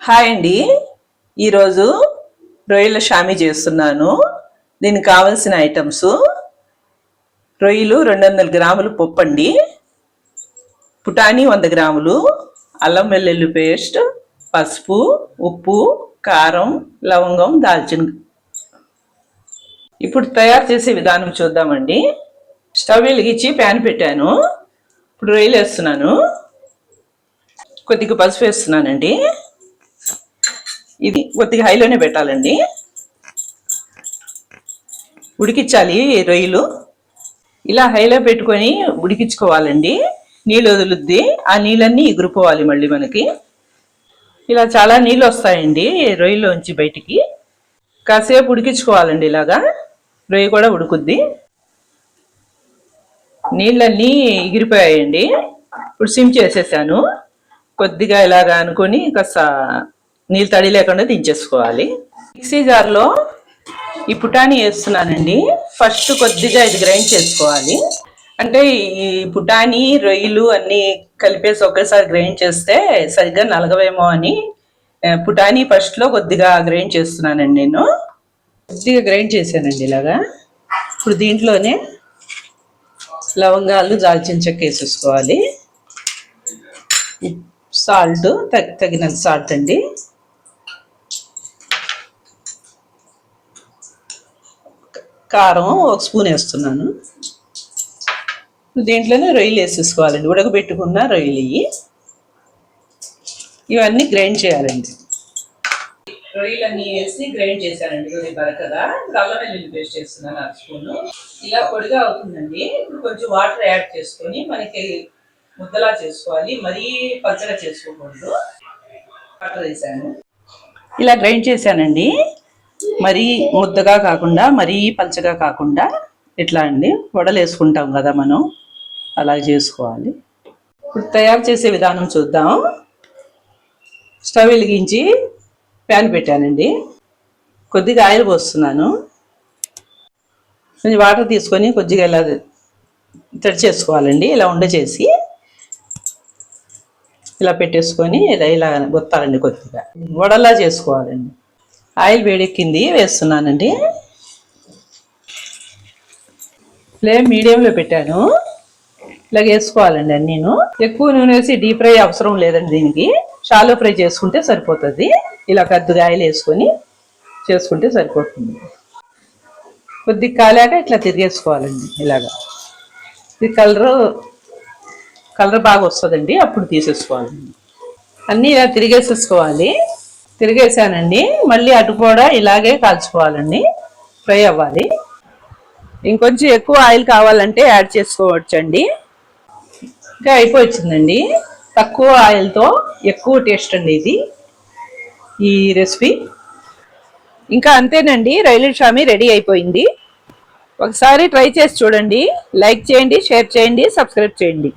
Hi అండి. ఈరోజు రొయ్యల షామీ చేస్తున్నాను. దీనికి కావలసిన ఐటమ్స్: రొయ్యలు 200 గ్రాములు పప్పు అండి, పుటానీ 100 గ్రాములు, అల్లం వెల్లుల్లి పేస్ట్, పసుపు, ఉప్పు, కారం, లవంగం, దాల్చిన. ఇప్పుడు తయారు చేసే విధానం చూద్దామండి. స్టవ్ వెలిగించి ప్యాన్ పెట్టాను. ఇప్పుడు రొయ్యలు వేస్తున్నాను. కొద్దిగా పసుపు వేస్తున్నానండి. ఇది కొద్దిగా హైలోనే పెట్టాలండి. ఉడికించాలి రొయ్యలు. ఇలా హైలో పెట్టుకొని ఉడికించుకోవాలండి. నీళ్ళు వదులుద్ది, ఆ నీళ్ళన్నీ ఎగిరిపోవాలి మళ్ళీ మనకి. ఇలా చాలా నీళ్ళు వస్తాయండి రొయ్యలోంచి బయటికి. కాసేపు ఉడికించుకోవాలండి. ఇలాగా రొయ్య కూడా ఉడుకుద్ది. నీళ్ళన్నీ ఎగిరిపోయాయండి. ఇప్పుడు సిమ్ చేసేసాను. కొద్దిగా ఇలాగా అనుకొని కాస్త నీళ్ళు తడి లేకుండా దించేసుకోవాలి. మిక్సీ జార్లో ఈ పుటానీ వేస్తున్నానండి. ఫస్ట్ కొద్దిగా ఇది గ్రైండ్ చేసుకోవాలి. అంటే ఈ పుటానీ రొయ్యలు అన్నీ కలిపేసి ఒకేసారి గ్రైండ్ చేస్తే సరిగ్గా నలగవేమో అని పుటానీ ఫస్ట్లో కొద్దిగా గ్రైండ్ చేస్తున్నానండి. నేను కొద్దిగా గ్రైండ్ చేశానండి ఇలాగా. ఇప్పుడు దీంట్లోనే లవంగాలు, దాల్చిన చెక్క వేసేసుకోవాలి. సాల్ట్ తగినంత సాల్ట్ అండి. కారం 1 స్పూన్ వేస్తున్నాను. దీంట్లోనే రొయ్యలు వేసేసుకోవాలండి. ఉడకబెట్టుకున్న రొయ్యలు ఇవన్నీ గ్రైండ్ చేయాలండి. రొయ్యలన్నీ వేసి గ్రైండ్ చేశానండి. రొయ్య బరకగా అల్లం వెల్లుల్లి పేస్ట్ వేస్తున్నాను 1 స్పూన్. ఇలా పొడిగా అవుతుందండి. ఇప్పుడు కొంచెం వాటర్ యాడ్ చేసుకొని మనకి ముద్దలా చేసుకోవాలి. మరీ పచ్చగా చేసుకోకూడదు. వాటర్ వేసాను. ఇలా గ్రైండ్ చేశానండి. మరీ ముద్దగా కాకుండా మరీ పలచగా కాకుండా ఇట్లా అండి. వడలు వేసుకుంటాం కదా మనం, అలా చేసుకోవాలి. ఇప్పుడు తయారు చేసే విధానం చూద్దాం. స్టవ్ వెలిగించి ప్యాన్ పెట్టానండి. కొద్దిగా ఆయిల్ పోస్తున్నాను. కొంచెం వాటర్ తీసుకొని కొద్దిగా ఇలా తడి చేసుకోవాలండి. ఇలా చేసి ఇలా పెట్టేసుకొని ఇలా బొత్తాలండి. కొద్దిగా వడలా చేసుకోవాలండి. ఆయిల్ వేడెక్కింది, వేస్తున్నానండి. ఫ్లేమ్ మీడియంలో పెట్టాను. ఇలా వేసుకోవాలండి అన్నీను. ఎక్కువ నూనె వేసి డీప్ ఫ్రై అవసరం లేదండి. దీనికి షాలో ఫ్రై చేసుకుంటే సరిపోతుంది. ఇలా కొద్దిగా ఆయిల్ వేసుకొని చేసుకుంటే సరిపోతుంది. కొద్దిగా కాలాక ఇట్లా తిరిగేసుకోవాలండి. ఇలాగా ఇది కలర్ బాగా వస్తుందండి. అప్పుడు తీసేసుకోవాలండి. అన్నీ ఇలా తిరిగేసేసుకోవాలి. తిరిగేసానండి. మళ్ళీ అటు కూడా ఇలాగే కాల్చుకోవాలండి. ఫ్రై అవ్వాలి. ఇంకొంచెం ఎక్కువ ఆయిల్ కావాలంటే యాడ్ చేసుకోవచ్చండి. ఇంకా అయిపోయిందండి. తక్కువ ఆయిల్తో ఎక్కువ టేస్ట్ అండి ఇది, ఈ రెసిపీ. ఇంకా అంతేనండి. రొయ్యల షామీ రెడీ అయిపోయింది. ఒకసారి ట్రై చేసి చూడండి. లైక్ చేయండి, షేర్ చేయండి, సబ్స్క్రైబ్ చేయండి.